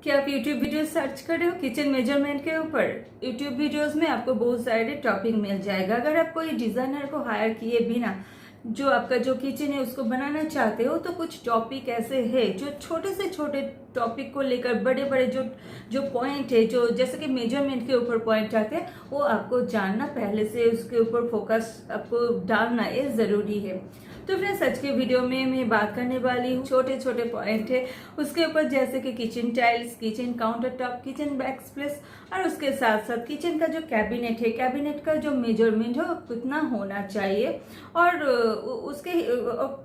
क्या आप YouTube video search कर रहे हो किचन मेजरमेंट के ऊपर? YouTube वीडियोस में आपको बहुत सारे टॉपिक मिल जाएगा। अगर आप कोई डिजाइनर को हायर किए बिना जो आपका जो किचन है उसको बनाना चाहते हो, तो कुछ टॉपिक ऐसे है जो छोटे से छोटे टॉपिक को लेकर बड़े बड़े जो जो पॉइंट है, जो जैसे कि मेजरमेंट के ऊपर पॉइंट आते हैं, वो आपको जानना, पहले से उसके ऊपर फोकस आपको डालना ये जरूरी है। तो फ्रेंड्स, आज के वीडियो में मैं बात करने वाली हूँ छोटे छोटे पॉइंट है उसके ऊपर, जैसे कि kitchen tiles, kitchen counter top, kitchen back space, और उसके साथ साथ किचन का जो कैबिनेट है, कैबिनेट का जो मेजरमेंट है कितना होना चाहिए और उसके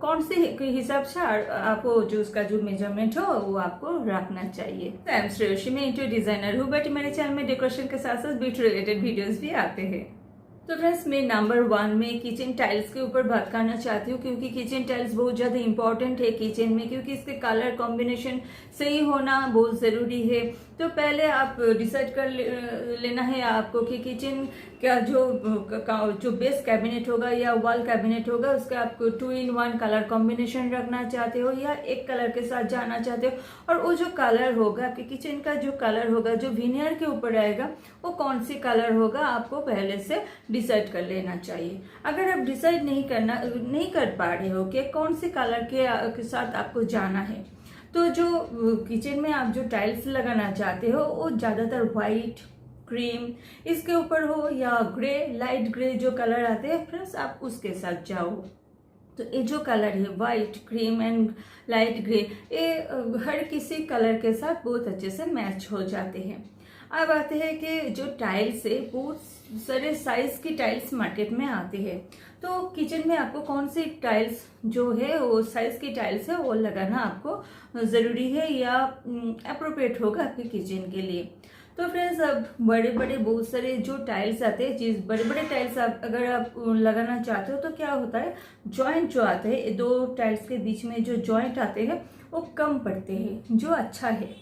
कौन से हिसाब से आपको जो उसका जो मेजरमेंट हो वो आपको रखना चाहिए। आई एम श्रेयशी, मैं इंटीरियर डिजाइनर हूँ, बट मेरे चैनल में डेकोरेशन के साथ साथ ब्यूटी रिलेटेड वीडियोस भी आते हैं। तो फ्रेंड्स, मैं नंबर 1 में किचन टाइल्स के ऊपर बात करना चाहती हूँ, क्योंकि किचन टाइल्स बहुत ज़्यादा इंपॉर्टेंट है किचन में, क्योंकि इसके कलर कॉम्बिनेशन सही होना बहुत ज़रूरी है। तो पहले आप डिसाइड कर लेना है आपको कि किचन का जो बेस कैबिनेट होगा या वॉल कैबिनेट होगा, उसका आपको 2 in 1 कलर कॉम्बिनेशन रखना चाहते हो या एक कलर के साथ जाना चाहते हो, और वो जो कलर होगा आपके किचन का, जो कलर होगा जो विनियर के ऊपर आएगा, वो कौन सी कलर होगा आपको पहले से डिसाइड कर लेना चाहिए। अगर आप डिसाइड नहीं कर पा रहे हो कि कौन से कलर के साथ आपको जाना है, तो जो किचन में आप जो टाइल्स लगाना चाहते हो वो ज़्यादातर वाइट, क्रीम इसके ऊपर हो, या ग्रे, लाइट ग्रे जो कलर आते हैं फ्रेंड्स, आप उसके साथ जाओ। तो ये जो कलर है white, cream and light grey, ये हर किसी कलर के साथ बहुत अच्छे से मैच हो जाते हैं। अब आते हैं कि जो टाइल्स है, बहुत सारे साइज की टाइल्स मार्केट में आती है, तो किचन में आपको कौन सी टाइल्स जो है वो साइज की टाइल्स है वो लगाना आपको ज़रूरी है या अप्रोप्रिएट होगा आपके किचन के लिए। तो फ्रेंड्स, अब बड़े बड़े बहुत सारे जो टाइल्स आते हैं, जिस बड़े बड़े टाइल्स अगर आप लगाना चाहते हो, तो क्या होता है, जॉइंट जो आते हैं, 2 टाइल्स के बीच में जो जॉइंट आते हैं वो कम पड़ते हैं, जो अच्छा है।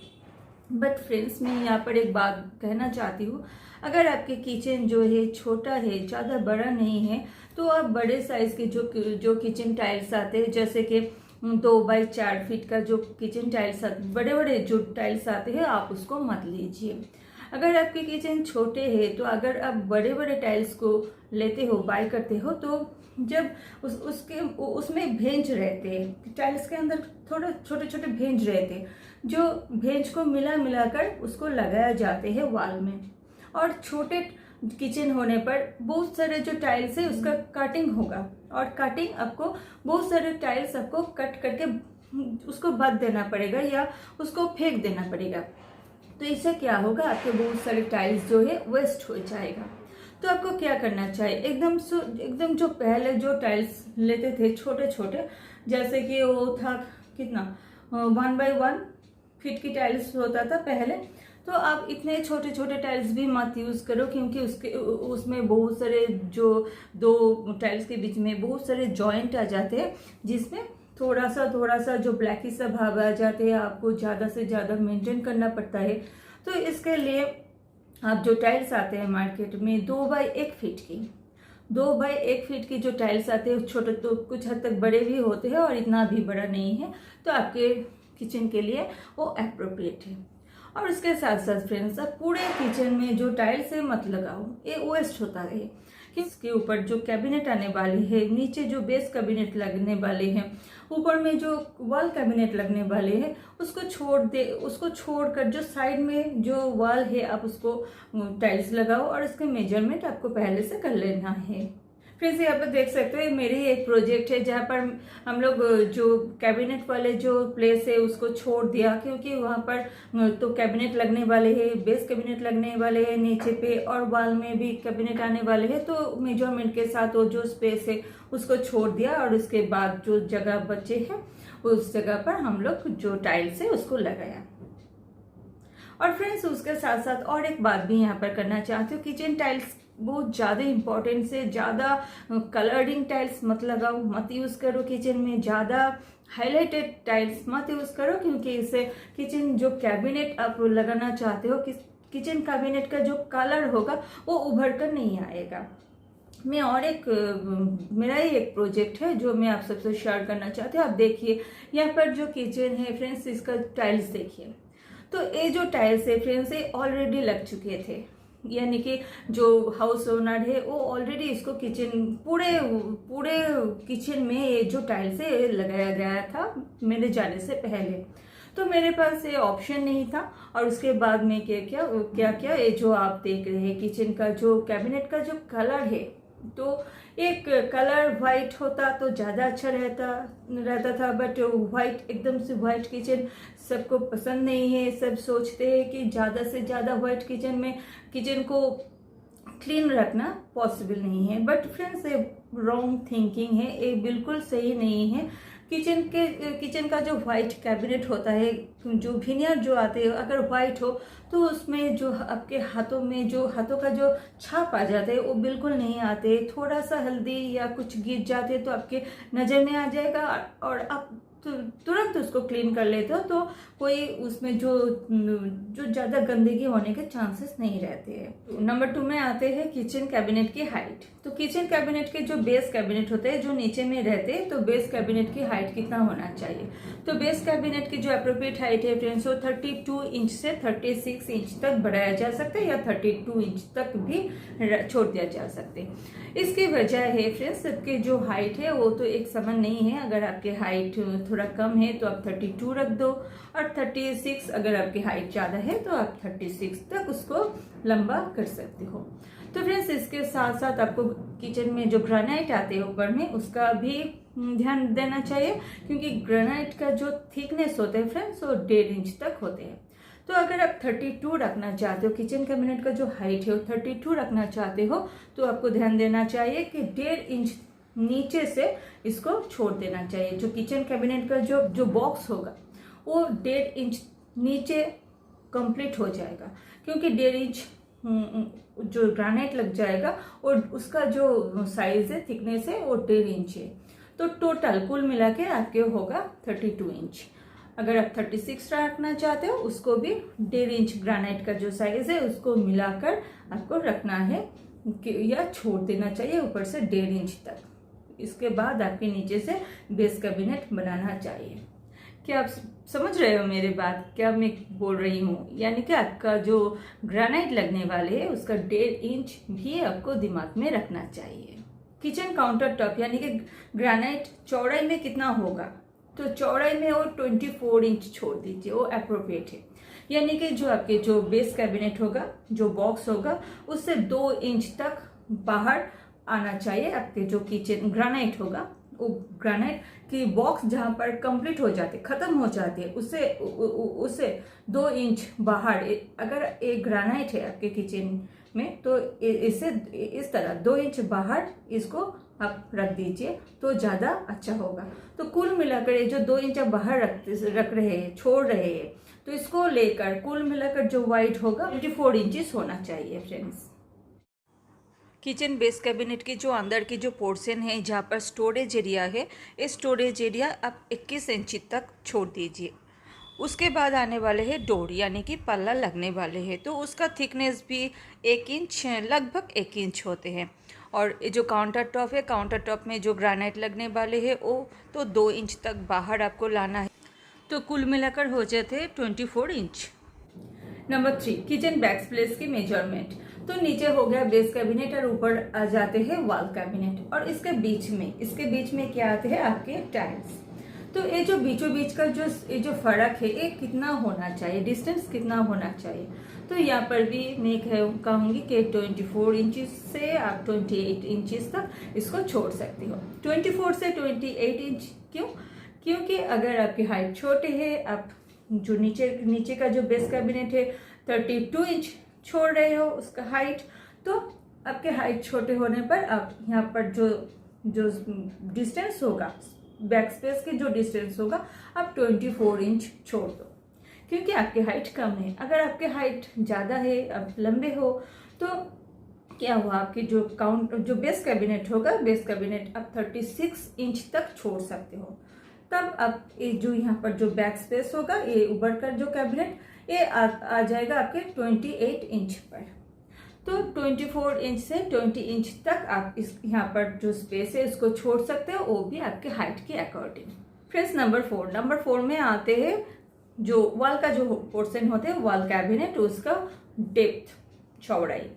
बट फ्रेंड्स, मैं यहाँ पर एक बात कहना चाहती हूँ, अगर आपके किचन जो है छोटा है, ज़्यादा बड़ा नहीं है, तो आप बड़े साइज के जो किचन टाइल्स आते हैं, जैसे कि 2 by 4 फीट का जो किचन टाइल्स आते, बड़े बड़े जो टाइल्स आते हैं, आप उसको मत लीजिए। अगर आपके किचन छोटे हैं, तो अगर आप बड़े बड़े टाइल्स को लेते हो, बाय करते हो, तो जब उसमें भेंच रहते हैं, टाइल्स के अंदर थोड़े छोटे छोटे भेंच रहते हैं, जो भेंच को मिलाकर उसको लगाया जाते हैं वॉल में। और छोटे किचन होने पर बहुत सारे जो टाइल्स है उसका कटिंग होगा, और कटिंग आपको बहुत सारे टाइल्स आपको कट करके उसको बद देना पड़ेगा या उसको फेंक देना पड़ेगा। तो इससे क्या होगा, आपके बहुत सारे टाइल्स जो है वेस्ट हो जाएगा। तो आपको क्या करना चाहिए, एकदम जो पहले जो टाइल्स लेते थे छोटे छोटे, जैसे कि वो था कितना 1 by 1 फीट की टाइल्स होता था पहले, तो आप इतने छोटे छोटे टाइल्स भी मत यूज करो, क्योंकि उसमें बहुत सारे जो 2 टाइल्स के बीच में बहुत सारे जॉइंट आ जाते हैं, जिसमें थोड़ा सा जो ब्लैकी सा भाग आ जाते हैं, आपको ज़्यादा से ज़्यादा मेंटेन करना पड़ता है। तो इसके लिए आप जो टाइल्स आते हैं मार्केट में 2 by 1 फीट की, 2 by 1 फीट की जो टाइल्स आते हैं, छोटे तो कुछ हद तक बड़े भी होते हैं और इतना भी बड़ा नहीं है, तो आपके किचन के लिए वो अप्रोप्रिएट है। और उसके साथ साथ फ्रेंड्स, आप पूरे किचन में जो टाइल्स है मत लगाओ, ये वेस्ट होता है। कि इसके ऊपर जो कैबिनेट आने वाले हैं, नीचे जो बेस कैबिनेट लगने वाले हैं, ऊपर में जो वॉल कैबिनेट लगने वाले हैं, उसको छोड़कर जो साइड में जो वॉल है आप उसको टाइल्स लगाओ, और इसके मेजरमेंट आपको पहले से कर लेना है। फिर से यहाँ पर देख सकते हो, मेरे ही एक प्रोजेक्ट है जहाँ पर हम लोग जो कैबिनेट वाले जो प्लेस है उसको छोड़ दिया, क्योंकि वहाँ पर तो कैबिनेट लगने वाले हैं, बेस कैबिनेट लगने वाले हैं नीचे पे, और वॉल में भी कैबिनेट आने वाले हैं, तो मेजरमेंट के साथ वो जो स्पेस है उसको छोड़ दिया, और उसके बाद जो जगह बचे है उस जगह पर हम लोग जो टाइल्स है उसको लगाया। और फ्रेंड्स, उसके साथ साथ और एक बात भी यहाँ पर करना चाहती हूँ, किचन टाइल्स बहुत ज़्यादा इंपॉर्टेंट से ज़्यादा कलरिंग टाइल्स मत लगाओ, मत यूज़ करो किचन में, ज़्यादा हाईलाइटेड टाइल्स मत यूज़ करो, क्योंकि इससे किचन जो कैबिनेट आप लगाना चाहते हो, किचन कैबिनेट का जो कलर होगा वो उभर कर नहीं आएगा। मैं और मेरा ही एक प्रोजेक्ट है जो मैं आप सबसे शेयर करना चाहती हूँ। आप देखिए यहाँ पर जो किचन है फ्रेंड्स, इसका टाइल्स देखिए, तो ये जो टाइल्स है फ्रेंड्स ये ऑलरेडी लग चुके थे, यानी कि जो हाउस ओनर है वो ऑलरेडी इसको किचन पूरे पूरे किचन में ये जो टाइल्स है ये लगाया गया था मेरे जाने से पहले। तो मेरे पास ये ऑप्शन नहीं था। और उसके बाद में क्या ये जो आप देख रहे हैं किचन का जो कैबिनेट का जो कलर है, तो एक कलर वाइट होता तो ज़्यादा अच्छा रहता था। बट वाइट, एकदम से वाइट किचन सबको पसंद नहीं है। सब सोचते हैं कि ज़्यादा से ज़्यादा वाइट किचन को क्लीन रखना पॉसिबल नहीं है। बट फ्रेंड्स ये रॉन्ग थिंकिंग है, ये बिल्कुल सही नहीं है। किचन का जो वाइट कैबिनेट होता है, जो विनियर जो आते हैं अगर वाइट हो तो उसमें जो आपके हाथों का जो छाप आ जाते हैं वो बिल्कुल नहीं आते। थोड़ा सा हल्दी या कुछ गिर जाते तो आपके नज़र में आ जाएगा और आप तुरंत उसको क्लीन कर लेते हो, तो कोई उसमें जो ज़्यादा गंदगी होने के चांसेस नहीं रहते हैं। नंबर 2 में आते हैं किचन कैबिनेट की हाइट। तो किचन कैबिनेट के जो बेस कैबिनेट होते हैं जो नीचे में रहते हैं, तो बेस कैबिनेट की हाइट कितना होना चाहिए? तो बेस कैबिनेट की जो अप्रोप्रिएट हाइट है फ्रेंड्स वो 32 इंच से 36 इंच तक बढ़ाया जा सकता है या 32 इंच तक भी छोड़ दिया जा सकता है। इसकी वजह है फ्रेंड्स सबके जो हाइट है वो तो एक समान नहीं है। अगर आपके हाइट थोड़ा कम है तो आप 32 रख दो, और 36 अगर आपकी हाइट ज़्यादा है तो आप 36 तक उसको लंबा कर सकते हो। तो फ्रेंड्स इसके साथ साथ आपको किचन में जो ग्रेनाइट आते हैं ऊपर में उसका भी ध्यान देना चाहिए, क्योंकि ग्रेनाइट का जो थिकनेस होता है फ्रेंड्स वो 1.5 इंच तक होते हैं। तो अगर आप 32 रखना चाहते हो, किचन कैबिनेट का जो हाइट है वो 32 रखना चाहते हो, तो आपको ध्यान देना चाहिए कि 1.5 इंच नीचे से इसको छोड़ देना चाहिए। जो किचन कैबिनेट का जो बॉक्स होगा वो 1.5 इंच नीचे कंप्लीट हो जाएगा, क्योंकि 1.5 इंच जो ग्रेनाइट लग जाएगा और उसका जो साइज है, थिकनेस है वो 1.5 इंच है। तो टोटल कुल मिला के आपके होगा 32 इंच। अगर आप 36 रखना चाहते हो उसको भी 1.5 इंच ग्रेनाइट का जो साइज है उसको मिलाकर आपको रखना है या छोड़ देना चाहिए ऊपर से 1.5 इंच तक। इसके बाद आपके नीचे से बेस कैबिनेट बनाना चाहिए। क्या आप समझ रहे हो मेरी बात, क्या मैं बोल रही हूँ? यानी कि आपका जो ग्रेनाइट लगने वाले है उसका 1.5 इंच भी आपको दिमाग में रखना चाहिए। किचन काउंटर टॉप यानी कि ग्रेनाइट चौड़ाई में कितना होगा? तो चौड़ाई में वो 24 इंच छोड़ दीजिए, वो अप्रोप्रिएट है। यानी कि जो आपके जो बेस कैबिनेट होगा, जो बॉक्स होगा, उससे 2 इंच तक बाहर आना चाहिए। आपके जो किचन ग्रेनाइट होगा वो ग्रेनाइट की बॉक्स जहाँ पर कंप्लीट हो जाते, खत्म हो जाती है, उससे 2 इंच बाहर अगर एक ग्रेनाइट है आपके किचन में तो इसे इस तरह 2 इंच बाहर इसको आप रख दीजिए तो ज़्यादा अच्छा होगा। तो कुल मिलाकर ये जो 2 इंच बाहर रख रहे हैं, छोड़ रहे हैं, तो इसको लेकर कुल मिलाकर जो वाइड होगा 24 इंचेस होना चाहिए फ्रेंड्स। किचन बेस कैबिनेट की जो अंदर की जो पोर्शन है जहाँ पर स्टोरेज एरिया है, इस स्टोरेज एरिया आप 21 इंच तक छोड़ दीजिए। उसके बाद आने वाले हैं डोर यानी कि पल्ला लगने वाले हैं, तो उसका थिकनेस भी 1 इंच लगभग 1 इंच होते हैं। और ये जो काउंटर टॉप है, काउंटर टॉप में जो ग्रेनाइट लगने वाले हैं वो तो 2 इंच तक बाहर आपको लाना है, तो कुल मिलाकर हो जाते हैं 24 inch. Number 3 kitchen back space की मेजरमेंट। तो नीचे हो गया बेस कैबिनेट और ऊपर आ जाते हैं वॉल कैबिनेट, और इसके बीच में क्या आते हैं आपके टाइल्स। तो ये जो बीचों बीच का जो फर्क है ये कितना होना चाहिए, डिस्टेंस कितना होना चाहिए? तो यहाँ पर भी मैं कहूँगी कि 24 इंचेस से आप 28 इंचेस तक इसको छोड़ सकते हो। 24 से 28 इंच क्यों? क्योंकि अगर आपकी हाइट छोटे है, आप जो नीचे का जो बेस कैबिनेट है 32 इंच छोड़ रहे हो उसका हाइट, तो आपके हाइट छोटे होने पर आप यहाँ पर जो डिस्टेंस होगा, बैक स्पेस की जो डिस्टेंस होगा आप 24 इंच छोड़ दो, क्योंकि आपकी हाइट कम है। अगर आपके हाइट ज़्यादा है, आप लंबे हो, तो क्या हुआ आपकी जो बेस कैबिनेट होगा, बेस कैबिनेट आप 36 इंच तक छोड़ सकते हो। तब आप ये जो यहाँ पर जो बैक स्पेस होगा, ये ऊपर का जो कैबिनेट ये आ जाएगा आपके 28 इंच पर। तो 24 इंच से 20 इंच तक आप इस यहाँ पर जो स्पेस है उसको छोड़ सकते हो, वो भी आपके हाइट के अकॉर्डिंग। फ्रेंड्स नंबर 4 में आते हैं जो वॉल का जो पोर्शन होते हैं वॉल कैबिनेट, उसका डेप्थ, चौड़ाई,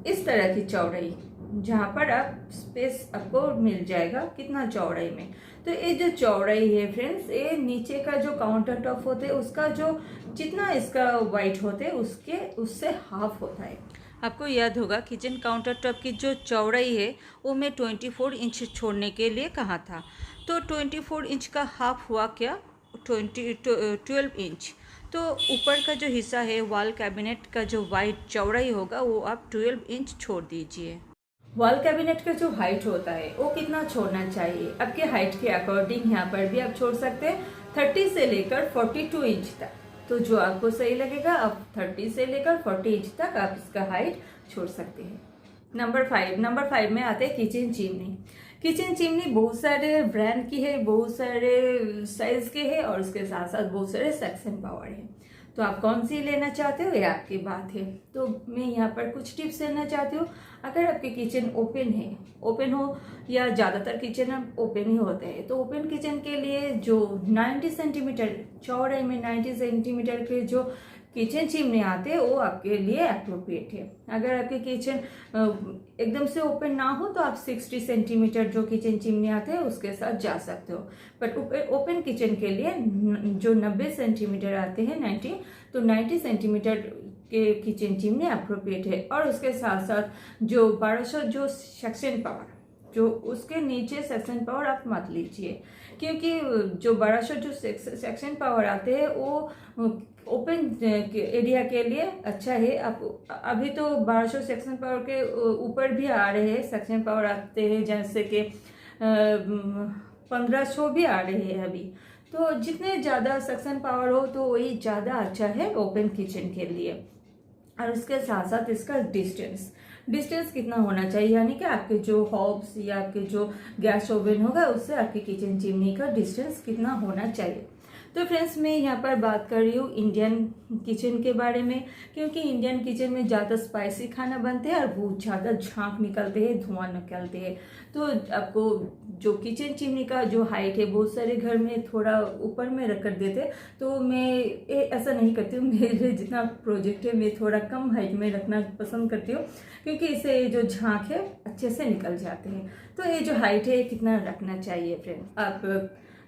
इस तरह की चौड़ाई जहाँ पर आप स्पेस आपको मिल जाएगा कितना चौड़ाई में। तो ये जो चौड़ाई है फ्रेंड्स, ये नीचे का जो काउंटर टॉप होते हैं उसका जो जितना इसका वाइट होते हैं उससे हाफ होता है। आपको याद होगा किचन काउंटर टॉप की जो चौड़ाई है वो मैं 24 इंच छोड़ने के लिए कहा था। तो 24 इंच का हाफ हुआ क्या, 12 इंच। तो ऊपर का जो हिस्सा है वॉल कैबिनेट का जो वाइट चौड़ाई होगा वो आप 12 इंच छोड़ दीजिए। वॉल कैबिनेट का जो हाइट होता है वो कितना छोड़ना चाहिए, आपके हाइट के अकॉर्डिंग यहाँ पर भी आप छोड़ सकते हैं 30 से लेकर 42 इंच तक। तो जो आपको सही लगेगा आप 30 से लेकर 40 इंच तक आप इसका हाइट छोड़ सकते हैं। नंबर 5 में आते हैं किचन चिमनी। किचन चिमनी बहुत सारे ब्रांड की है, बहुत सारे साइज के है और उसके साथ साथ बहुत सारे सक्शन पावर है। तो आप कौन सी लेना चाहते हो ये आपकी बात है। तो मैं यहाँ पर कुछ टिप्स देना चाहती हूँ। अगर आपके किचन ओपन हो या ज़्यादातर किचन अब ओपन ही होते हैं, तो ओपन किचन के लिए जो 90 सेंटीमीटर चौड़ाई में 90 सेंटीमीटर के जो किचन चिमनी आते हैं वो आपके लिए अप्रोप्रिएट है। अगर आपके किचन एकदम से ओपन ना हो तो आप 60 सेंटीमीटर जो किचन चिमनी आते हैं उसके साथ जा सकते हो। बट ओपन किचन के लिए जो 90 सेंटीमीटर आते हैं 90, तो 90 सेंटीमीटर के किचन चिमनी अप्रोप्रिएट है। और उसके साथ साथ जो 1200 जो सेक्शन पावर, जो उसके नीचे सेक्शन पावर आप मत लीजिए, क्योंकि जो 1200 जो सेक्शन पावर आते हैं वो ओपन एरिया के लिए अच्छा है। आप अभी तो 1200 सेक्शन पावर के ऊपर भी आ रहे हैं, सेक्शन पावर आते हैं जैसे कि 1500 भी आ रहे हैं अभी। तो जितने ज़्यादा सेक्शन पावर हो तो वही ज़्यादा अच्छा है ओपन किचन के लिए। और उसके साथ साथ इसका डिस्टेंस कितना होना चाहिए, यानी कि आपके जो हॉब्स या आपके जो गैस ओवन होगा उससे आपकी किचन चिमनी का डिस्टेंस कितना होना चाहिए। तो फ्रेंड्स मैं यहाँ पर बात कर रही हूँ इंडियन किचन के बारे में, क्योंकि इंडियन किचन में ज़्यादा स्पाइसी खाना बनते हैं और बहुत ज़्यादा झांक निकलते हैं, धुआं निकलते हैं। तो आपको जो किचन चिमनी का जो हाइट है बहुत सारे घर में थोड़ा ऊपर में रख कर देते, तो मैं ऐसा नहीं करती हूँ। मेरे जितना प्रोजेक्ट है मैं थोड़ा कम हाइट में रखना पसंद करती हूँ, क्योंकि इससे जो झांक है अच्छे से निकल जाते हैं। तो ये जो हाइट है कितना रखना चाहिए फ्रेंड्स, आप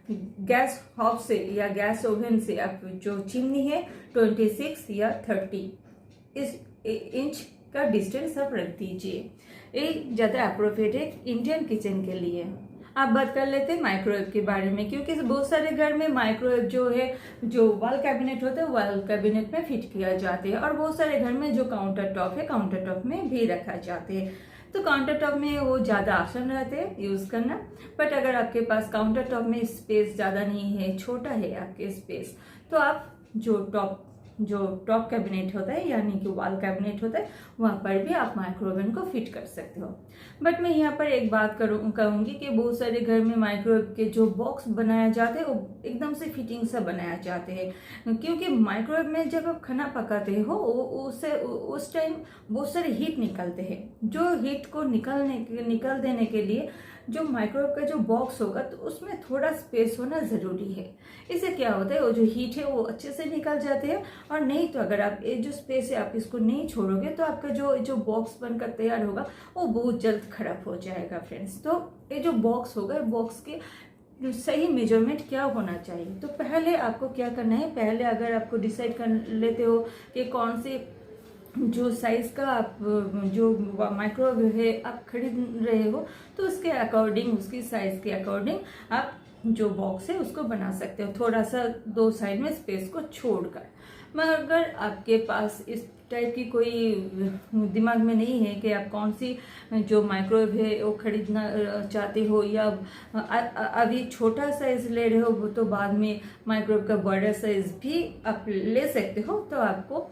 गैस हॉब से या गैस ओवन से आप जो चिमनी है 26 या 30 इस इंच का डिस्टेंस आप रख दीजिए। ये ज़्यादा अप्रोप्रिएट है इंडियन किचन के लिए। आप बात कर लेते हैं माइक्रोवेव के बारे में, क्योंकि बहुत सारे घर में माइक्रोवेव जो है जो वॉल कैबिनेट होता है वॉल कैबिनेट में फिट किया जाते हैं, और बहुत सारे घर में जो काउंटर टॉप है काउंटर टॉप में भी रखा जाते हैं। तो काउंटर टॉप में वो ज़्यादा आसान रहते हैं यूज़ करना। बट अगर आपके पास काउंटर टॉप में स्पेस ज़्यादा नहीं है, छोटा है आपके स्पेस, तो आप जो टॉप कैबिनेट होता है यानी कि वॉल कैबिनेट होता है वहाँ पर भी आप माइक्रोवेव को फिट कर सकते हो। बट मैं यहाँ पर एक बात कहूँगी कि बहुत सारे घर में माइक्रोवेव के जो बॉक्स बनाया जाते हैं वो एकदम से फिटिंग से बनाया जाते हैं, क्योंकि माइक्रोवेव में जब आप खाना पकाते हो उससे उस टाइम बहुत सारे हीट निकलते हैं। जो हीट को निकल देने के लिए जो माइक्रोवेव का जो बॉक्स होगा तो उसमें थोड़ा स्पेस होना ज़रूरी है। इससे क्या होता है वो जो हीट है वो अच्छे से निकल जाते हैं। और नहीं तो अगर आप ये जो स्पेस है आप इसको नहीं छोड़ोगे तो आपका जो बॉक्स बनकर तैयार होगा वो बहुत जल्द खराब हो जाएगा फ्रेंड्स। तो ये जो बॉक्स होगा बॉक्स के सही मेजरमेंट क्या होना चाहिए, तो पहले आपको क्या करना है, पहले अगर आपको डिसाइड कर लेते हो कि कौन से जो साइज़ का आप जो माइक्रोवेव है आप खरीद रहे हो तो उसके अकॉर्डिंग उसकी साइज़ के अकॉर्डिंग आप जो बॉक्स है उसको बना सकते हो, थोड़ा सा दो साइड में स्पेस को छोड़कर। मगर अगर आपके पास इस टाइप की कोई दिमाग में नहीं है कि आप कौन सी जो माइक्रोवेव है वो खरीदना चाहते हो या अभी छोटा साइज़ ले रहे हो तो बाद में माइक्रोवेव का बड़ा साइज़ भी आप ले सकते हो, तो आपको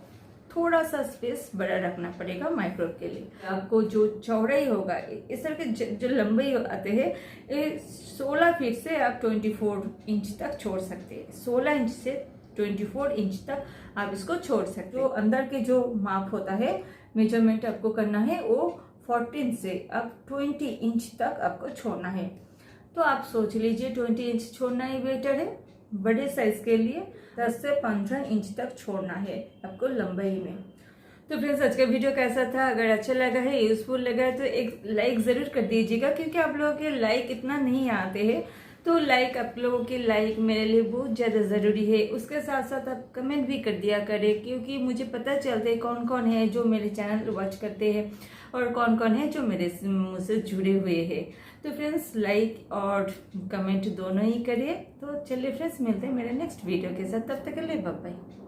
थोड़ा सा स्पेस बड़ा रखना पड़ेगा माइक्रोवेव के लिए। आपको जो चौड़ाई होगा इस तरह के जो लंबाई आते हैं ये 16 फीट से आप 24 इंच तक छोड़ सकते हैं। 16 इंच से 24 इंच तक आप इसको छोड़ सकते हो। अंदर के जो माप होता है मेजरमेंट आपको करना है वो 14 से अब 20 इंच तक आपको छोड़ना है। तो आप सोच लीजिए 20 इंच छोड़ना ही बेटर है बड़े साइज के लिए 10 से 15 इंच तक छोड़ना है आपको लंबाई में। तो फ्रेंड्स आज का वीडियो कैसा था? अगर अच्छा लगा है, यूजफुल लगा है तो एक लाइक ज़रूर कर दीजिएगा, क्योंकि आप लोगों के लाइक इतना नहीं आते हैं। तो लाइक, आप लोगों की लाइक मेरे लिए बहुत ज़्यादा ज़रूरी है। उसके साथ साथ आप कमेंट भी कर दिया करें, क्योंकि मुझे पता चलता है कौन कौन है जो मेरे चैनल वॉच करते हैं और कौन कौन है जो मेरे मुझसे जुड़े हुए हैं। तो फ्रेंड्स लाइक और कमेंट दोनों ही करिए। तो चलिए फ्रेंड्स, मिलते हैं मेरे नेक्स्ट वीडियो के साथ। तब तक के लिए बाय बाय।